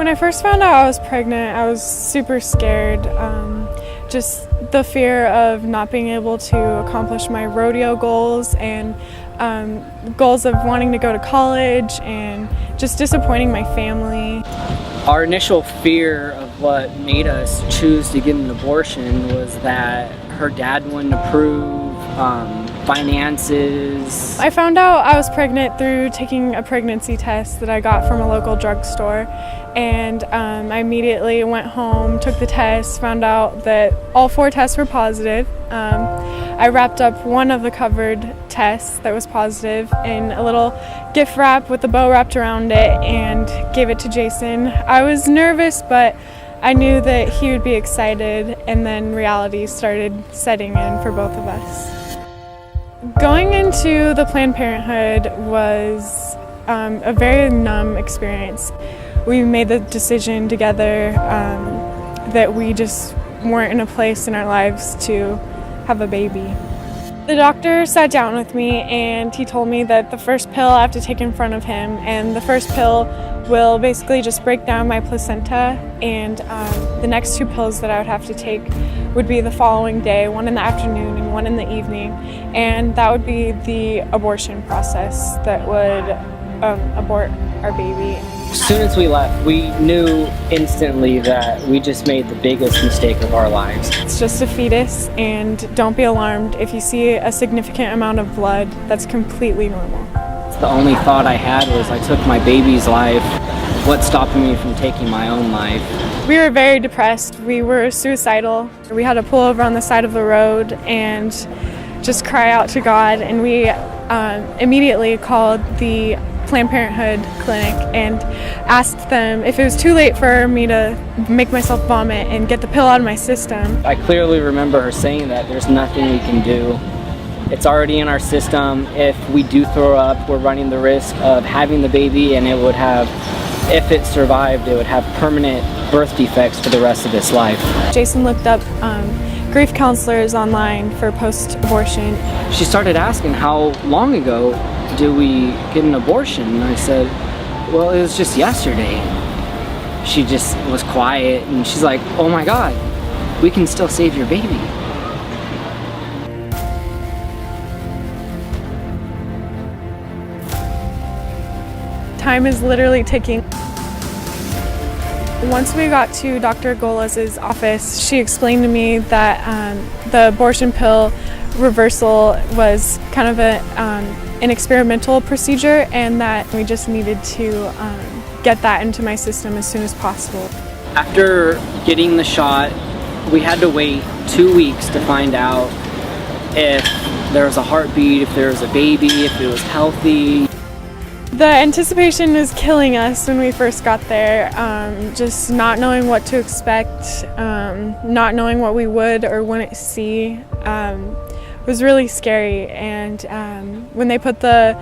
When I first found out I was pregnant, I was super scared. Just the fear of not being able to accomplish my rodeo goals and goals of wanting to go to college and just disappointing my family. Our initial fear of what made us choose to get an abortion was that her dad wouldn't approve, finances. I found out I was pregnant through taking a pregnancy test that I got from a local drugstore, and I immediately went home, took the test, found out that all 4 tests were positive. I wrapped up one of the covered tests that was positive in a little gift wrap with a bow wrapped around it and gave it to Jason. I was nervous, but I knew that he would be excited, and then reality started setting in for both of us. Going into the Planned Parenthood was a very numb experience. We made the decision together that we just weren't in a place in our lives to have a baby. The doctor sat down with me and he told me that the first pill I have to take in front of him, and the first pill will basically just break down my placenta, and the next 2 pills that I would have to take would be the following day, one in the afternoon and one in the evening, and that would be the abortion process that would abort our baby. As soon as we left, we knew instantly that we just made the biggest mistake of our lives. It's just a fetus, and don't be alarmed if you see a significant amount of blood. That's completely normal. The only thought I had was I took my baby's life. What's stopping me from taking my own life? We were very depressed. We were suicidal. We had to pull over on the side of the road and just cry out to God, and we immediately called the Planned Parenthood clinic and asked them if it was too late for me to make myself vomit and get the pill out of my system. I clearly remember her saying that there's nothing we can do. It's already in our system. If we do throw up, we're running the risk of having the baby, and it would have, if it survived, it would have permanent birth defects for the rest of its life. Jason looked up grief counselors online for post-abortion. She started asking, how long ago did we get an abortion? And I said, well, it was just yesterday. She just was quiet, and she's like, oh my God, we can still save your baby. Time is literally ticking. Once we got to Dr. Golas's office, she explained to me that the abortion pill reversal was kind of an experimental procedure, and that we just needed to get that into my system as soon as possible. After getting the shot, we had to wait 2 weeks to find out if there was a heartbeat, if there was a baby, if it was healthy. The anticipation was killing us when we first got there, just not knowing what to expect, not knowing what we would or wouldn't see. Was really scary, and when they put the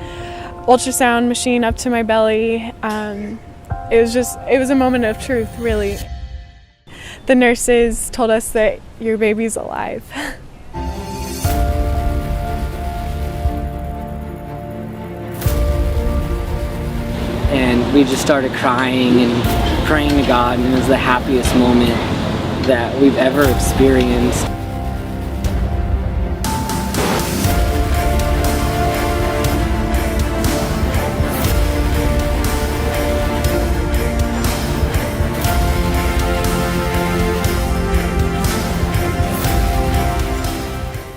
ultrasound machine up to my belly, it was a moment of truth, really. The nurses told us that your baby's alive. And we just started crying and praying to God, and it was the happiest moment that we've ever experienced.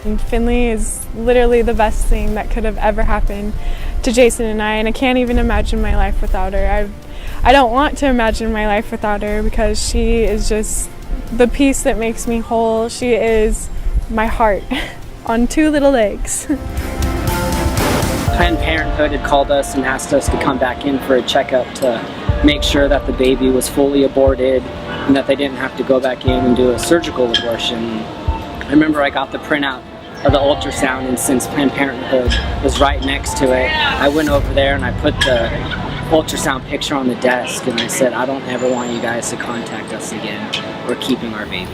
And Finley is literally the best thing that could have ever happened to Jason and I can't even imagine my life without her. I don't want to imagine my life without her, because she is just the piece that makes me whole. She is my heart on 2 little legs. Planned Parenthood had called us and asked us to come back in for a checkup to make sure that the baby was fully aborted and that they didn't have to go back in and do a surgical abortion. I remember I got the printout of the ultrasound, and since Planned Parenthood was right next to it, I went over there and I put the ultrasound picture on the desk, and I said, I don't ever want you guys to contact us again. We're keeping our baby.